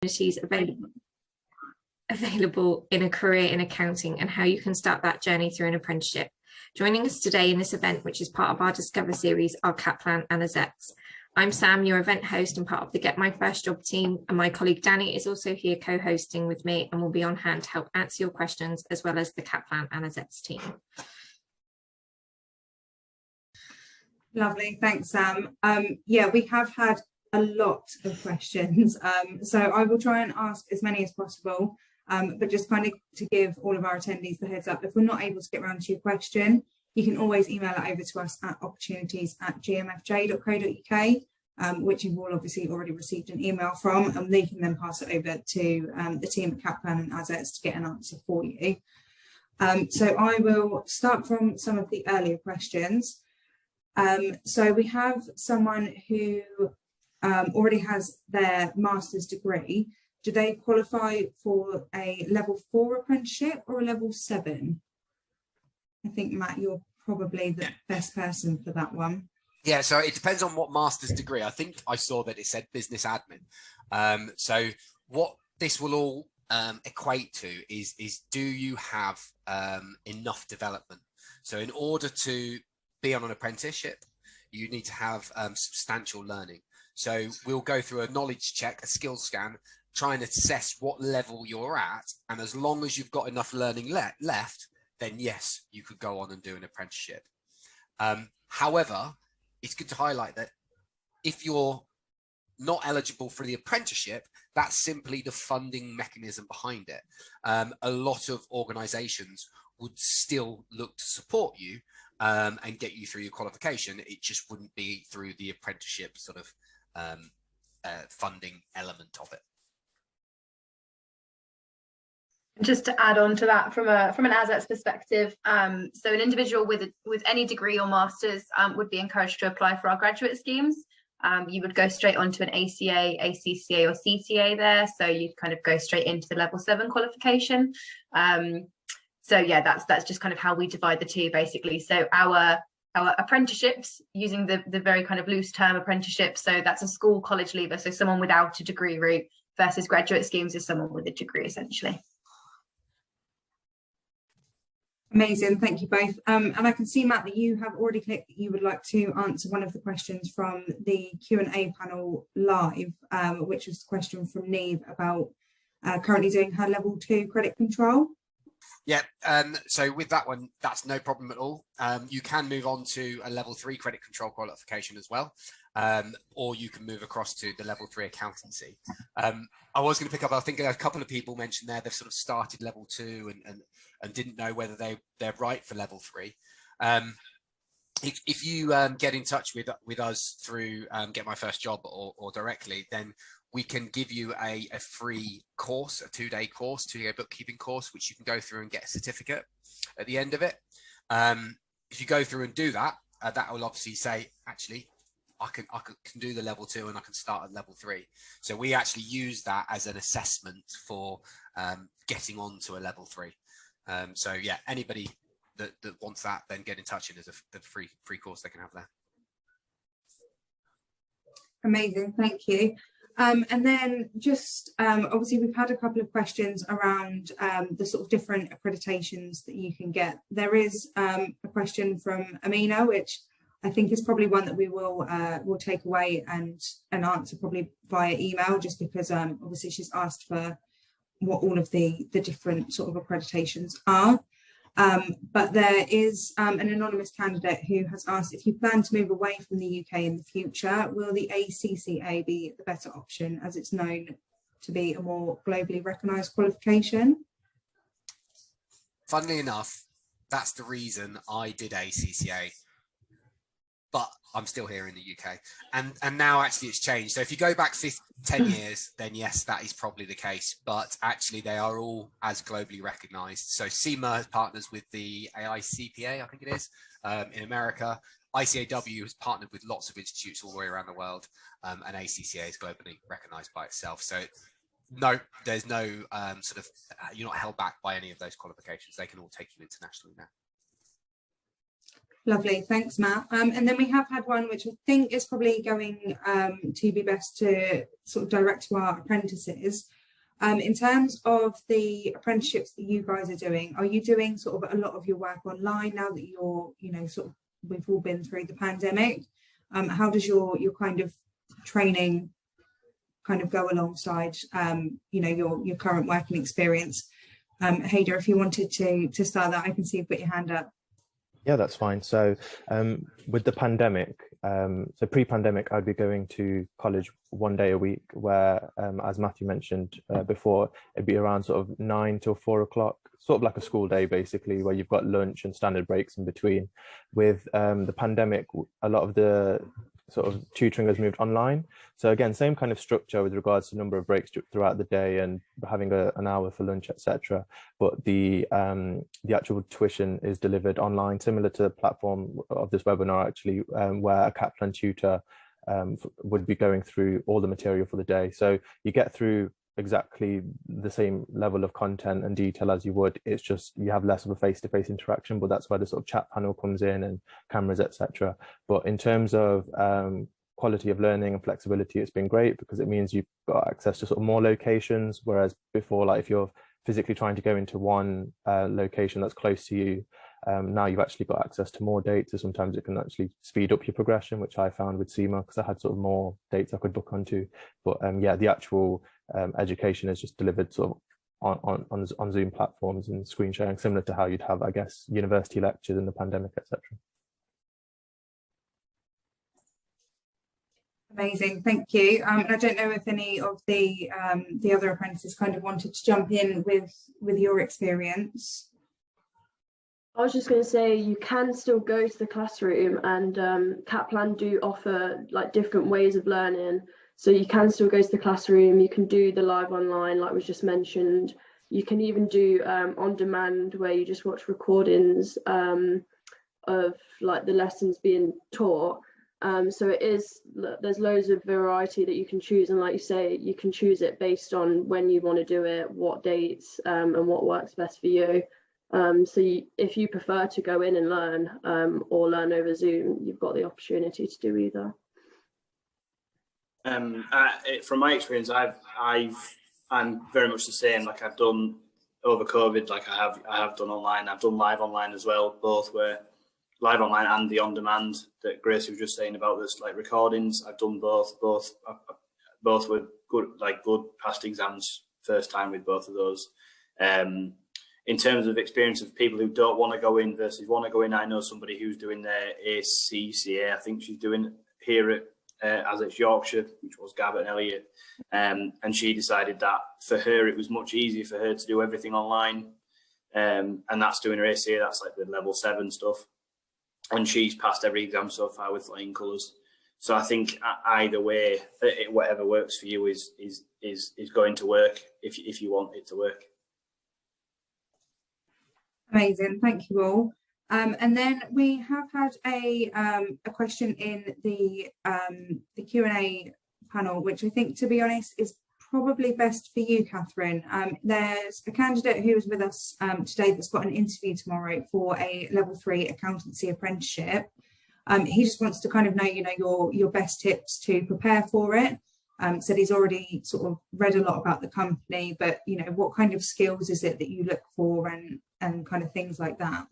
opportunities available in a career in accounting and how you can start that journey through an apprenticeship. Joining us today in this event, which is part of our Discover series, are Kaplan and Azets. I'm Sam, your event host and part of the Get My First Job team, and my colleague Danny is also here co-hosting with me and will be on hand to help answer your questions, as well as the Kaplan and Azets team. Lovely, thanks Sam. Yeah, we have had a lot of questions, so I will try and ask as many as possible, but just kind of to give all of our attendees the heads up, if we're not able to get around to your question, you can always email it over to us at opportunities@gmfj.co.uk, which you've all obviously already received an email from, and they can then pass it over to the team at Kaplan and Azets to get an answer for you. So I will start from some of the earlier questions. So we have someone who already has their master's degree. Do they qualify for a level 4 apprenticeship or a level 7? I think, Matt, you're probably the best person for that one. Yeah, so it depends on what master's degree. I think I saw that it said business admin. So what this will all equate to is do you have enough development? So in order to be on an apprenticeship, you need to have substantial learning. So we'll go through a knowledge check, a skill scan, try and assess what level you're at. And as long as you've got enough learning left, then yes, you could go on and do an apprenticeship. However, it's good to highlight that if you're not eligible for the apprenticeship, that's simply the funding mechanism behind it. A lot of organizations would still look to support you and get you through your qualification. It just wouldn't be through the apprenticeship sort of funding element of it. Just to add on to that, from an Azets perspective, so an individual with any degree or masters would be encouraged to apply for our graduate schemes. You would go straight onto an ACA, ACCA or CTA there, so you'd kind of go straight into the level 7 qualification. So yeah, that's just kind of how we divide the two, basically. So our apprenticeships, using the very kind of loose term apprenticeship, so that's a school college leaver, so someone without a degree route, versus graduate schemes is someone with a degree, essentially. Amazing, thank you both. And I can see, Matt, that you have already clicked that you would like to answer one of the questions from the Q&A panel live, which was the question from Neve about currently doing her level 2 credit control. Yeah, so with that one, that's no problem at all. You can move on to a level 3 credit control qualification as well, or you can move across to the level 3 accountancy. I was going to pick up, I think a couple of people mentioned there, they've sort of started level 2 and didn't know whether they're right for level 3. If you get in touch with us through Get My First Job or directly, then we can give you a free course, a 2-day course, 2-day bookkeeping course, which you can go through and get a certificate at the end of it. If you go through and do that, that will obviously say, actually, I can do the level 2 and I can start at level 3. So we actually use that as an assessment for getting on to a level 3. So yeah, anybody that wants that, then get in touch, and there's a free course they can have there. Amazing, thank you. And then just obviously we've had a couple of questions around the sort of different accreditations that you can get. There is a question from Amina, which I think is probably one that we will take away and answer probably via email, just because obviously she's asked for what all of the different sort of accreditations are. But there is an anonymous candidate who has asked, if you plan to move away from the UK in the future, will the ACCA be the better option, as it's known to be a more globally recognised qualification? Funnily enough, that's the reason I did ACCA, but I'm still here in the UK, and now actually it's changed. So if you go back 10 years, then yes, that is probably the case, but actually they are all as globally recognized. So CIMA has partners with the AICPA, I think it is, in America. ICAW has partnered with lots of institutes all the way around the world, and ACCA is globally recognized by itself. So no, there's no sort of, you're not held back by any of those qualifications. They can all take you internationally now. Lovely, thanks, Matt. And then we have had one which I think is probably going to be best to sort of direct to our apprentices. In terms of the apprenticeships that you guys are doing, are you doing sort of a lot of your work online now that you're, you know, sort of we've all been through the pandemic? How does your kind of training kind of go alongside, you know, your current working experience? Hader, if you wanted to start that, I can see you've got your hand up. Yeah, that's fine. So with the pandemic, so pre-pandemic, I'd be going to college 1 day a week where, as Matthew mentioned before, it'd be around sort of 9 till 4 o'clock, sort of like a school day, basically, where you've got lunch and standard breaks in between. With the pandemic, a lot of the sort of tutoring has moved online. So again, same kind of structure with regards to number of breaks throughout the day and having an hour for lunch, etc. But the actual tuition is delivered online, similar to the platform of this webinar, actually, where a Kaplan tutor would be going through all the material for the day. So you get through exactly the same level of content and detail as you would. It's just you have less of a face-to-face interaction, but that's where the sort of chat panel comes in and cameras, etc. But in terms of quality of learning and flexibility, it's been great because it means you've got access to sort of more locations, whereas before, like if you're physically trying to go into one location that's close to you, now you've actually got access to more dates, so sometimes it can actually speed up your progression, which I found with SEMA because I had sort of more dates I could book onto. But yeah, the actual education is just delivered sort of on Zoom platforms and screen sharing, similar to how you'd have, I guess, university lectures in the pandemic, etc. Amazing, thank you. And I don't know if any of the other apprentices kind of wanted to jump in with your experience. I was just going to say you can still go to the classroom, and Kaplan do offer like different ways of learning. So you can still go to the classroom, you can do the live online like was just mentioned. You can even do on demand where you just watch recordings of like the lessons being taught. So it is, there's loads of variety that you can choose, and like you say, you can choose it based on when you want to do it, what dates, and what works best for you. So if you prefer to go in and learn or learn over Zoom, you've got the opportunity to do either. From my experience, I'm very much the same. Like I've done over COVID, like I have done online. I've done live online as well, both were live online and the on demand that Grace was just saying about this, like recordings. I've done both were good, like good past exams, first time with both of those. In terms of experience of people who don't want to go in versus want to go in, I know somebody who's doing their ACCA. I think she's doing here at Azets Yorkshire, which was Gabbett and Elliott, and she decided that for her it was much easier for her to do everything online, and that's doing her ACCA. That's like the level 7 stuff, and she's passed every exam so far with flying colours. So I think either way, whatever works for you is going to work if you want it to work. Amazing, thank you all. And then we have had a question in the Q&A panel, which I think, to be honest, is probably best for you, Catherine. There's a candidate who is with us today that's got an interview tomorrow for a level 3 accountancy apprenticeship. He just wants to kind of know, you know, your best tips to prepare for it. Said he's already sort of read a lot about the company, but you know, what kind of skills is it that you look for and kind of things like that?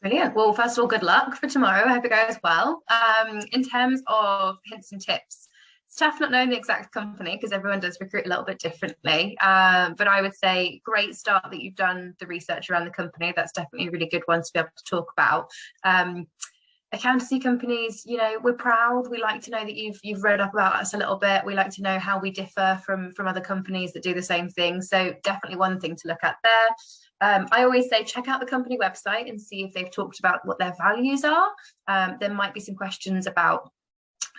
Brilliant. Well, first of all, good luck for tomorrow. I hope it goes well. In terms of hints and tips, it's tough not knowing the exact company because everyone does recruit a little bit differently. But I would say great start that you've done the research around the company. That's definitely a really good one to be able to talk about. Accountancy companies, you know, we're proud. We like to know that you've read up about us a little bit. We like to know how we differ from other companies that do the same thing. So definitely one thing to look at there. I always say check out the company website and see if they've talked about what their values are. There might be some questions about,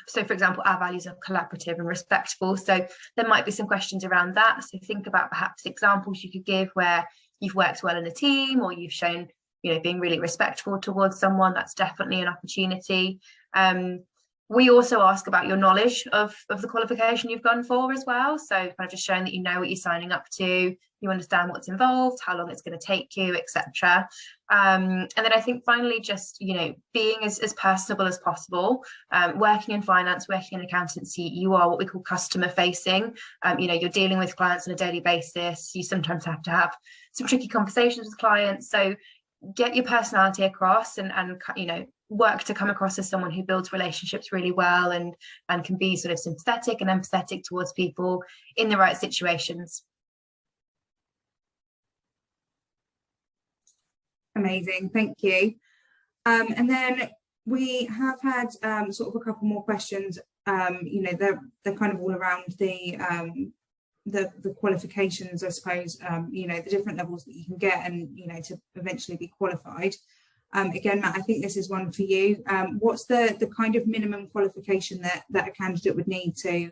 so for example, our values are collaborative and respectful. So there might be some questions around that. So think about perhaps examples you could give where you've worked well in a team or you've shown, you know, being really respectful towards someone. That's definitely an opportunity. We also ask about your knowledge of the qualification you've gone for as well. So kind of just showing that you know what you're signing up to, you understand what's involved, how long it's going to take you, etc. And then I think finally, just, you know, being as personable as possible. Working in finance, working in accountancy, you are what we call customer facing. You know, you're dealing with clients on a daily basis. You sometimes have to have some tricky conversations with clients. So get your personality across and you know, work to come across as someone who builds relationships really well and can be sort of sympathetic and empathetic towards people in the right situations. Amazing, thank you. And then we have had sort of a couple more questions. You know, they're kind of all around the qualifications, I suppose. You know, the different levels that you can get, and you know, to eventually be qualified. Again, Matt, I think this is one for you. What's the kind of minimum qualification that a candidate would need to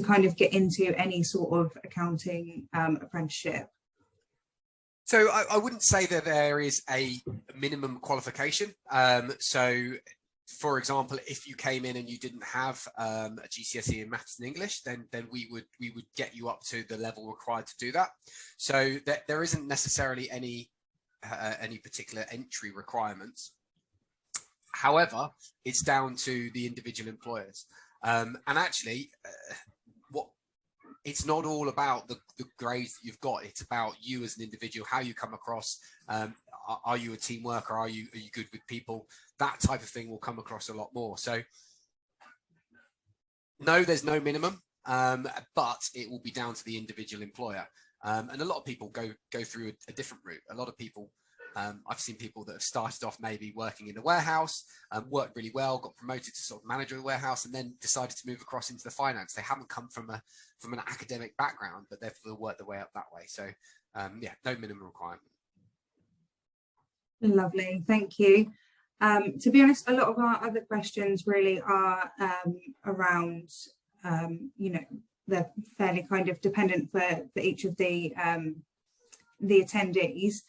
kind of get into any sort of accounting apprenticeship? So I wouldn't say that there is a minimum qualification. So, for example, if you came in and you didn't have a GCSE in maths and English, then we would get you up to the level required to do that. So there isn't necessarily any particular entry requirements. However, it's down to the individual employers. And actually, it's not all about the grades that you've got. It's about you as an individual, how you come across. Are you a team worker? Are you good with people? That type of thing will come across a lot more. So no, there's no minimum, but it will be down to the individual employer. And a lot of people go through a different route. A lot of people, I've seen people that have started off maybe working in the warehouse, worked really well, got promoted to sort of manager of the warehouse, and then decided to move across into the finance. They haven't come from an academic background, but they've worked their way up that way. So yeah, no minimum requirement. Lovely, thank you. To be honest, a lot of our other questions really are around, you know, they're fairly kind of dependent for each of the attendees.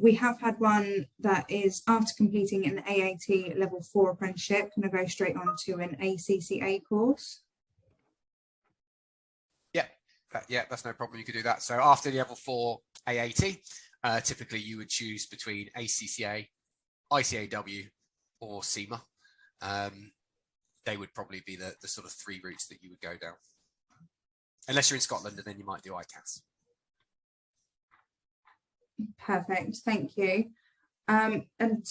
We have had one that is, after completing an AAT level 4 apprenticeship, can I go straight on to an ACCA course? Yeah, that's no problem. You could do that. So after the level 4 AAT, typically you would choose between ACCA, ICAW, or CIMA. They would probably be the sort of 3 routes that you would go down. Unless you're in Scotland, and then you might do ICAS. Perfect, thank you. And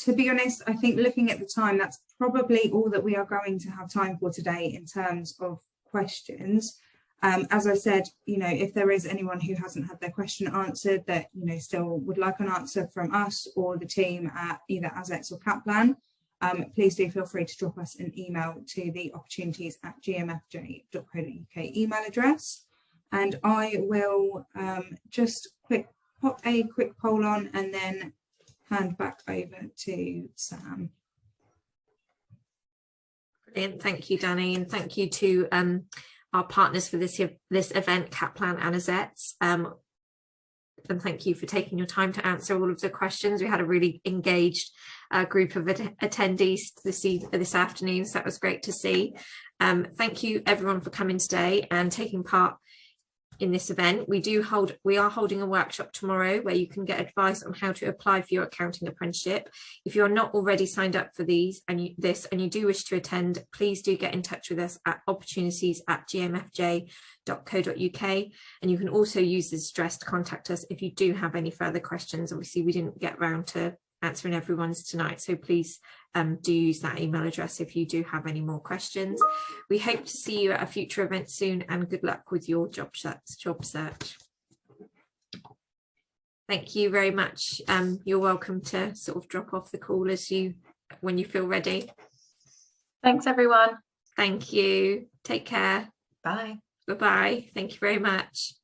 to be honest, I think looking at the time, that's probably all that we are going to have time for today in terms of questions. As I said, you know, if there is anyone who hasn't had their question answered that, you know, still would like an answer from us or the team at either Azets or Kaplan, please do feel free to drop us an email to the opportunities@gmfj.co.uk email address. And I will just pop a quick poll on and then hand back over to Sam. Brilliant. Thank you, Danny, and thank you to our partners for this event, Kaplan and Azets. And thank you for taking your time to answer all of the questions. We had a really engaged group of attendees this afternoon, so that was great to see. Thank you everyone for coming today and taking part in this event. We are holding a workshop tomorrow where you can get advice on how to apply for your accounting apprenticeship. If you're not already signed up for these and you do wish to attend, please do get in touch with us at opportunities@gmfj.co.uk, and you can also use this address to contact us if you do have any further questions. Obviously we didn't get round to answering everyone's tonight, so please do use that email address if you do have any more questions. We hope to see you at a future event soon, and good luck with your job search. Thank you very much. You're welcome to sort of drop off the call when you feel ready. Thanks everyone. Thank you. Take care. Bye. Bye-bye. Thank you very much.